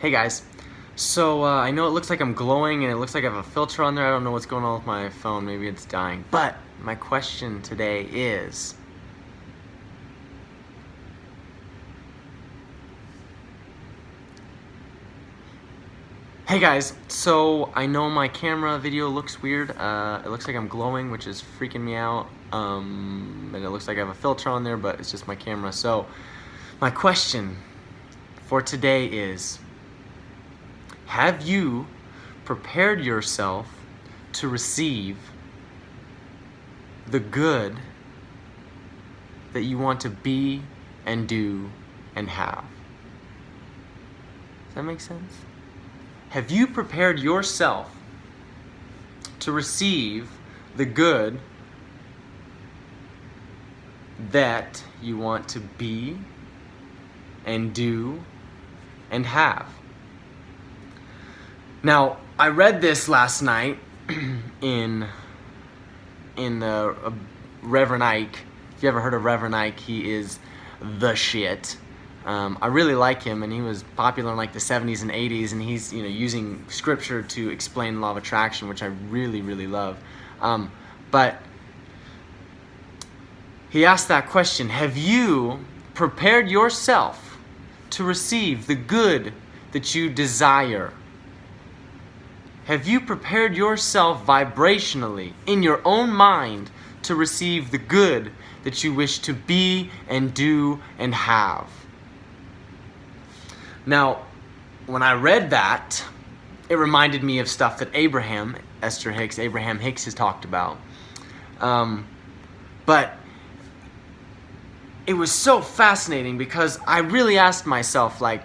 Hey guys, so I know it looks like I'm glowing and it looks like I have a filter on there. I don't know what's going on with my phone. Maybe it's dying. But my question today is, hey guys, so I know my camera video looks weird. It looks like I'm glowing, which is freaking me out. And it looks like I have a filter on there, but it's just my camera. So my question for today is, have you prepared yourself to receive the good that you want to be and do and have? Does that make sense? Have you prepared yourself to receive the good that you want to be and do and have? Now, I read this last night in Reverend Ike. If you ever heard of Reverend Ike, he is the shit. I really like him, and he was popular in like the 70s and 80s, and he's using scripture to explain the law of attraction, which I really, really love. But he asked that question: have you prepared yourself to receive the good that you desire? Have you prepared yourself vibrationally in your own mind to receive the good that you wish to be and do and have? Now, when I read that, it reminded me of stuff that Abraham Hicks has talked about. But it was so fascinating because I really asked myself, like,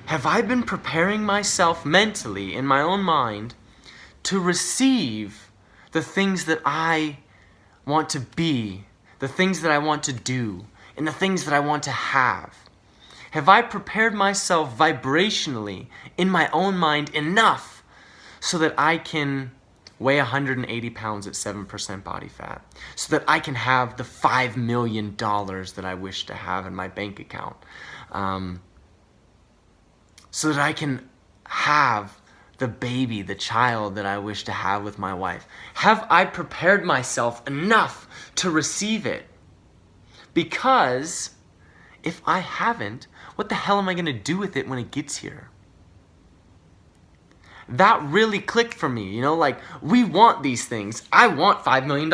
have I been preparing myself mentally in my own mind to receive the things that I want to be, the things that I want to do, and the things that I want to have? Have I prepared myself vibrationally in my own mind enough so that I can weigh 180 pounds at 7% body fat, so that I can have the $5 million that I wish to have in my bank account, so that I can have the baby, the child that I wish to have with my wife? Have I prepared myself enough to receive it? Because if I haven't, what the hell am I going to do with it when it gets here? That really clicked for me, like, we want these things. I want $5 million.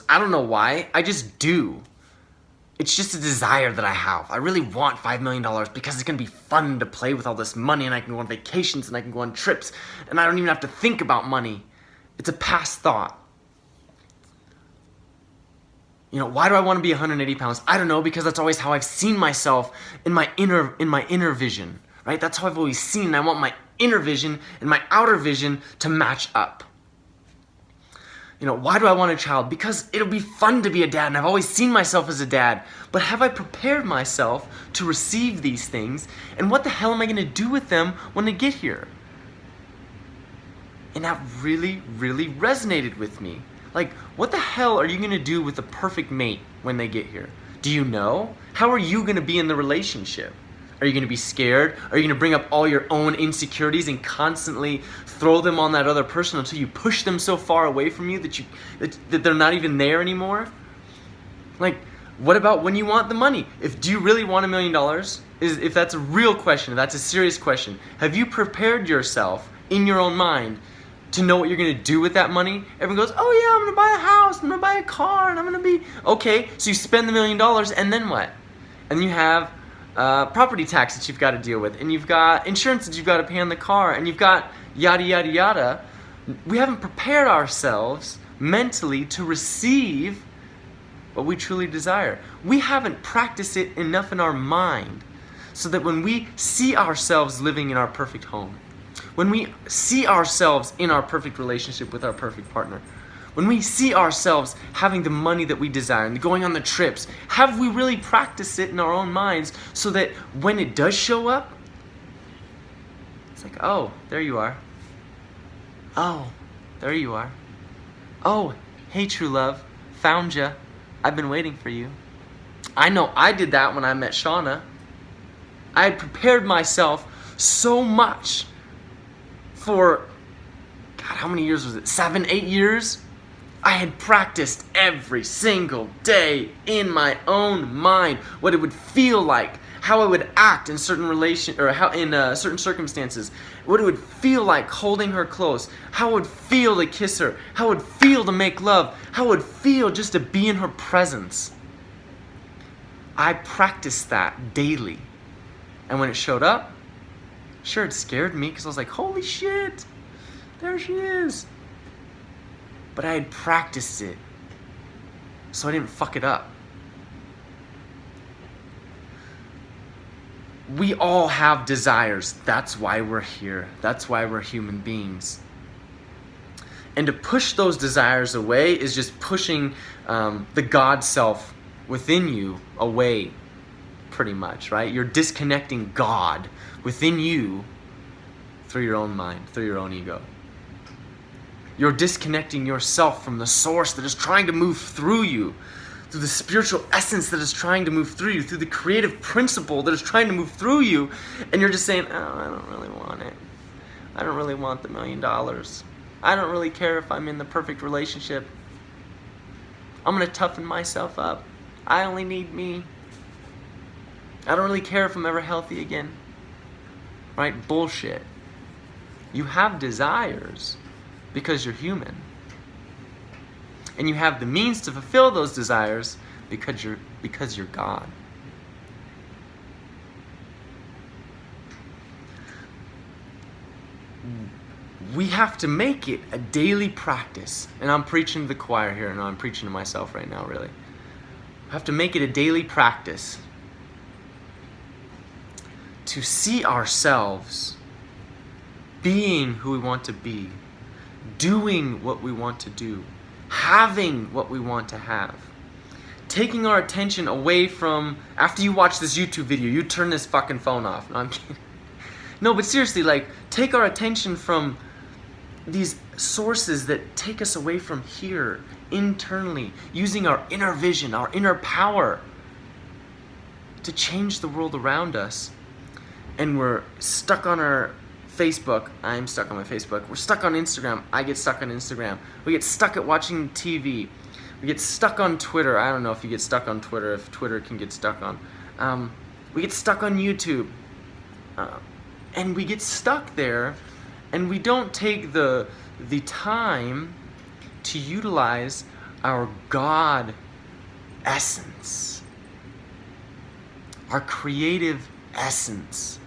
I don't know why, I just do. It's just a desire that I have. I really want $5 million because it's going to be fun to play with all this money, and I can go on vacations and I can go on trips, and I don't even have to think about money. It's a past thought. Why do I want to be 180 pounds? I don't know, because that's always how I've seen myself in my inner vision, right? That's how I've always seen. I want my inner vision and my outer vision to match up. Why do I want a child? Because it'll be fun to be a dad, and I've always seen myself as a dad. But have I prepared myself to receive these things? And what the hell am I going to do with them when they get here? And that really, really resonated with me. Like, what the hell are you going to do with the perfect mate when they get here? Do you know? How are you going to be in the relationship? Are you going to be scared? Are you going to bring up all your own insecurities and constantly throw them on that other person until you push them so far away from you that they're not even there anymore? Like, what about when you want the money? Do you really want $1 million? If that's a real question, if that's a serious question, have you prepared yourself in your own mind to know what you're going to do with that money? Everyone goes, oh yeah, I'm going to buy a house, I'm going to buy a car, and I'm going to be... Okay, so you spend the $1 million, and then what? And you have property tax that you've got to deal with, and you've got insurance that you've got to pay on the car, and you've got yada, yada, yada. We haven't prepared ourselves mentally to receive what we truly desire. We haven't practiced it enough in our mind so that when we see ourselves living in our perfect home, when we see ourselves in our perfect relationship with our perfect partner, when we see ourselves having the money that we desire and going on the trips, have we really practiced it in our own minds so that when it does show up, it's like, oh, there you are. Oh, there you are. Oh, hey, true love, found ya. I've been waiting for you. I know I did that when I met Shauna. I had prepared myself so much for, God, how many years was it? 7, 8 years? I had practiced every single day in my own mind what it would feel like, how I would act in certain certain circumstances, what it would feel like holding her close, how it would feel to kiss her, how it would feel to make love, how it would feel just to be in her presence. I practiced that daily. And when it showed up, sure, it scared me because I was like, holy shit, there she is. But I had practiced it, so I didn't fuck it up. We all have desires. That's why we're here. That's why we're human beings. And to push those desires away is just pushing the God self within you away, pretty much, right? You're disconnecting God within you through your own mind, through your own ego. You're disconnecting yourself from the source that is trying to move through you, through the spiritual essence that is trying to move through you, through the creative principle that is trying to move through you, and you're just saying, oh, I don't really want it. I don't really want the $1 million. I don't really care if I'm in the perfect relationship. I'm going to toughen myself up. I only need me. I don't really care if I'm ever healthy again. Right? Bullshit. You have desires because you're human. And you have the means to fulfill those desires because you're God. We have to make it a daily practice. And I'm preaching to the choir here, and I'm preaching to myself right now, really. We have to make it a daily practice to see ourselves being who we want to be, doing what we want to do, having what we want to have. Taking our attention away from, after you watch this YouTube video, you turn this fucking phone off. No, I'm kidding. No, but seriously, take our attention from these sources that take us away from here, internally, using our inner vision, our inner power to change the world around us. And we're stuck on our Facebook. I'm stuck on my Facebook. We're stuck on Instagram. I get stuck on Instagram. We get stuck at watching TV. We get stuck on Twitter. I don't know if you get stuck on Twitter, if Twitter can get stuck on. We get stuck on YouTube. And we get stuck there, and we don't take the time to utilize our God essence, our creative essence,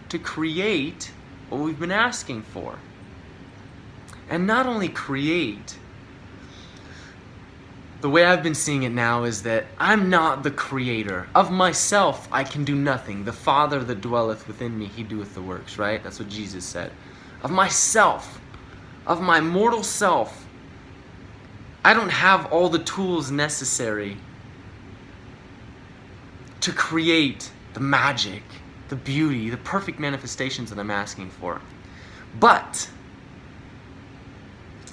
to create what we've been asking for. And not only create, the way I've been seeing it now is that I'm not the creator. Of myself I can do nothing. The Father that dwelleth within me, he doeth the works, right? That's what Jesus said. Of myself, of my mortal self, I don't have all the tools necessary to create the magic, the beauty, the perfect manifestations that I'm asking for. But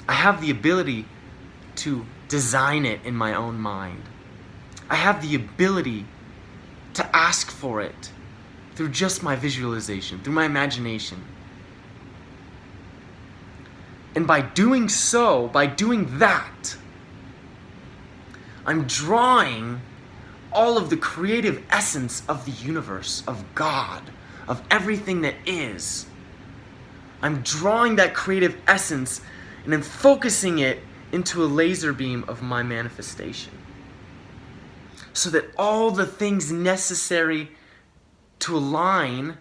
I have the ability to design it in my own mind. I have the ability to ask for it through just my visualization, through my imagination. And by doing so, by doing that, I'm drawing all of the creative essence of the universe, of God, of everything that is. I'm drawing that creative essence and I'm focusing it into a laser beam of my manifestation, so that all the things necessary to align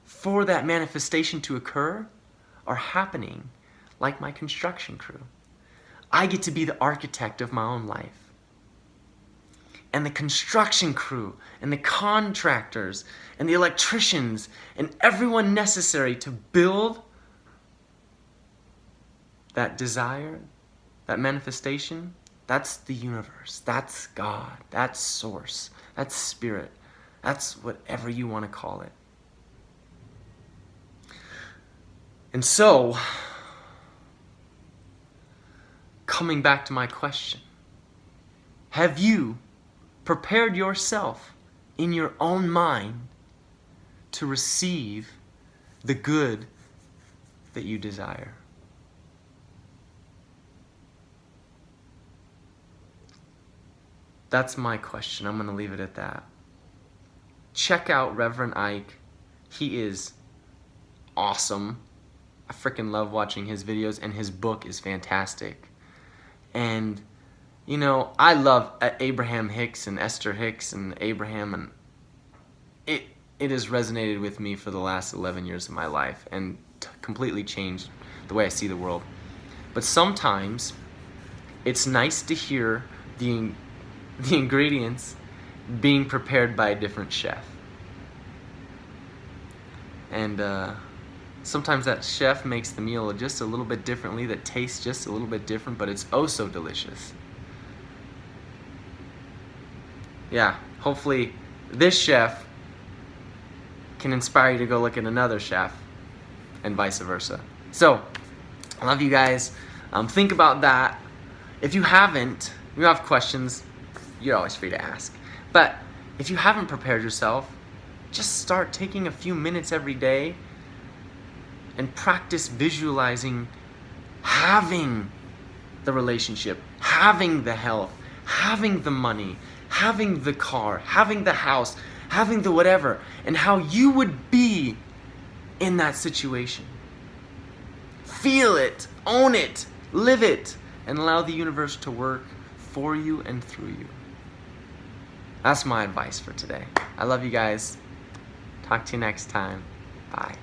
for that manifestation to occur are happening, like my construction crew. I get to be the architect of my own life. And the construction crew, and the contractors, and the electricians, and everyone necessary to build that desire, that manifestation, that's the universe. That's God. That's source. That's spirit. That's whatever you want to call it. And so, coming back to my question, have you prepared yourself in your own mind to receive the good that you desire. That's my question. I'm going to leave it at that. Check out Reverend Ike. He is awesome. I freaking love watching his videos, and his book is fantastic. And, you know, I love Abraham Hicks and Esther Hicks and Abraham, and it has resonated with me for the last 11 years of my life and completely changed the way I see the world. But sometimes it's nice to hear the ingredients being prepared by a different chef. And sometimes that chef makes the meal just a little bit differently, that tastes just a little bit different, but it's oh so delicious. Yeah, hopefully this chef can inspire you to go look at another chef, and vice versa. So, I love you guys. Think about that. If you haven't, you have questions, you're always free to ask. But if you haven't prepared yourself, just start taking a few minutes every day and practice visualizing having the relationship, having the health, having the money, having the car, having the house, having the whatever, and how you would be in that situation. Feel it, own it, live it, and allow the universe to work for you and through you. That's my advice for today. I love you guys. Talk to you next time. Bye.